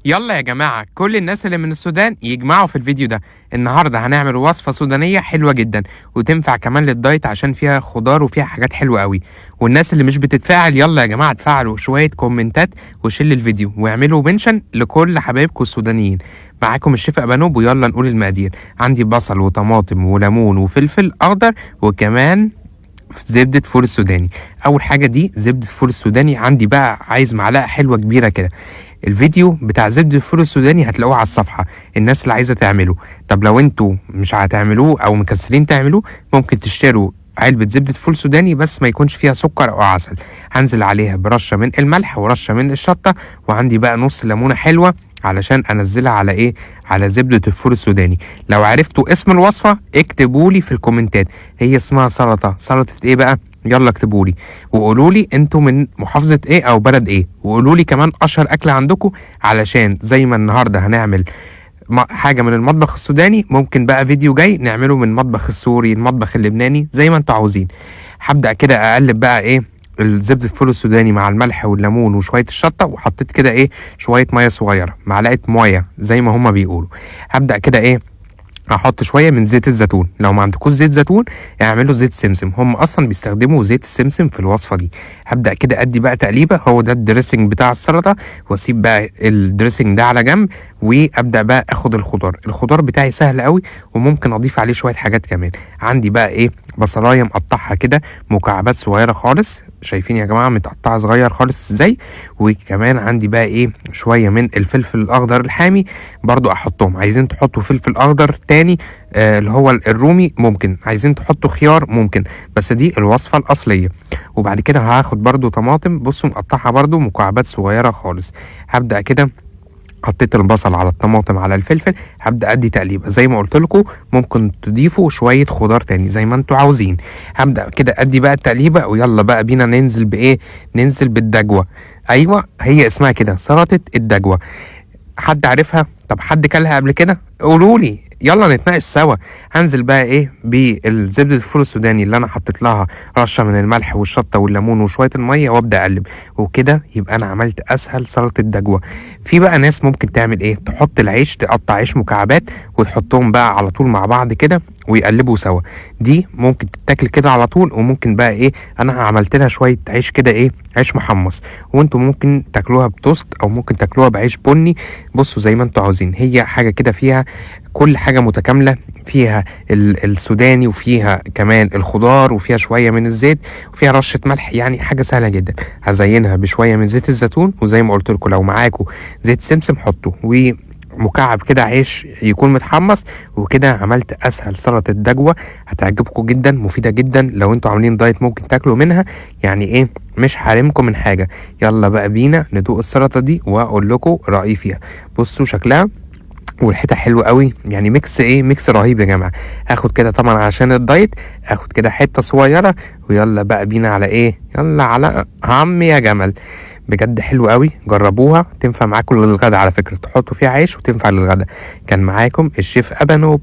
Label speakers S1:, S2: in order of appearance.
S1: يلا يا جماعة، كل الناس اللي من السودان يجمعوا في الفيديو ده. النهاردة هنعمل وصفة سودانية حلوة جدا وتنفع كمان للدايت عشان فيها خضار وفيها حاجات حلوة قوي. والناس اللي مش بتتفاعل، يلا يا جماعة تفاعلوا شوية كومنتات وشيل الفيديو واعملوا منشن لكل حبايبكم السودانيين. معاكم الشيف أبانوب، ويلا نقول المقادير. عندي بصل وطماطم وليمون وفلفل أخضر وكمان زبدة فول السوداني. أول حاجة دي زبدة فول السوداني، عندي بقى عايز معلقة حلوة كبيرة كده. الفيديو بتاع زبدة الفول السوداني هتلاقوه على الصفحة، الناس اللي عايزة تعمله. طب لو انتوا مش هتعملوه او مكسلين تعملوه، ممكن تشتروا علبة زبدة فول سوداني بس ما يكونش فيها سكر او عسل. هنزل عليها برشة من الملح ورشة من الشطة، وعندي بقى نص ليمونة حلوة علشان انزلها على ايه، على زبدة الفول السوداني. لو عرفتوا اسم الوصفة اكتبوا لي في الكومنتات. هي اسمها سلطة ايه بقى؟ يلا اكتبوا لي وقولوا لي انتوا من محافظة ايه او بلد ايه، وقولوا لي كمان اشهر اكل عندكم، علشان زي ما النهارده هنعمل حاجة من المطبخ السوداني، ممكن بقى فيديو جاي نعمله من المطبخ السوري، المطبخ اللبناني، زي ما انتوا عاوزين. هبدأ كده اقلب بقى ايه الزبدة الفول السوداني مع الملح والليمون وشوية الشطة، وحطيت كده ايه شوية مية صغيرة، معلقة مية زي ما هما بيقولوا. هبدأ كده ايه هحط شويه من زيت الزيتون. لو ما عندكوش زيت زيتون اعملوا زيت سمسم، هم اصلا بيستخدموا زيت السمسم في الوصفه دي. هبدا كده ادي بقى تقليبه، هو ده الدريسنج بتاع السلطه، واسيب بقى الدريسنج ده على جنب، وابدا بقى اخد الخضار بتاعي سهل قوي، وممكن اضيف عليه شويه حاجات كمان. عندي بقى ايه بصلايه مقطعها كده مكعبات صغيره خالص، شايفين يا جماعه متقطعه صغير خالص ازاي. وكمان عندي بقى ايه شويه من الفلفل الاخضر الحامي برضو احطهم. عايزين تحطوا فلفل اخضر تاني اللي هو الرومي ممكن، عايزين تحطوا خيار ممكن، بس دي الوصفه الاصليه. وبعد كده هاخد برضو طماطم، بصوا مقطعها برضو مكعبات صغيره خالص. هبدا كده حطيت البصل على الطماطم على الفلفل، هبدا ادي تقليبه زي ما قلت لكم، ممكن تضيفوا شويه خضار تاني زي ما انتوا عاوزين. هبدا كده ادي بقى التقليبه، ويلا بقى بينا ننزل بايه، ننزل بالدجوه. ايوه هي اسمها كده سلطه الدجوه. حد عارفها؟ طب حد كلها قبل كده؟ قولوا لي يلا نتناقش سوا. هنزل بقى ايه بالزبدة الفول السوداني اللي انا حطيت لها رشه من الملح والشطه والليمون وشويه الميه، وابدا اقلب، وكده يبقى انا عملت اسهل سلطه دجوه. في بقى ناس ممكن تعمل ايه، تحط العيش، تقطع عيش مكعبات وتحطهم بقى على طول مع بعض كده ويقلبوا سوا. دي ممكن تتاكل كده على طول، وممكن بقى ايه انا عملت لها شويه عيش كده ايه عيش محمص، وانتم ممكن تاكلوها بتوست او ممكن تاكلوها بعيش بني. بصوا زي ما انتوا عاوزين، هي حاجه كده فيها كل حاجه متكامله، فيها السوداني وفيها كمان الخضار وفيها شويه من الزيت وفيها رشه ملح، يعني حاجه سهله جدا. هزينها بشويه من زيت الزيتون، وزي ما قلت لكم لو معاكم زيت سمسم حطوا، ومكعب كده عيش يكون متحمص. وكده عملت اسهل سلطه دجوه، هتعجبكم جدا، مفيده جدا. لو انتوا عاملين دايت ممكن تاكلوا منها، يعني ايه مش حارمكم من حاجه. يلا بقى بينا ندوق السلطه دي واقول لكم رايي فيها. بصوا شكلها وريحتها حلوه قوي، يعني ميكس ايه ميكس رهيب يا جماعه. هاخد كده طبعا عشان الدايت، اخد كده حته صغيره، ويلا بقى بينا على ايه، يلا على عم يا جمل. بجد حلو قوي، جربوها، تنفع معاكم للغدا على فكره، تحطوا فيها عيش وتنفع للغدا. كان معاكم الشيف أبانوب.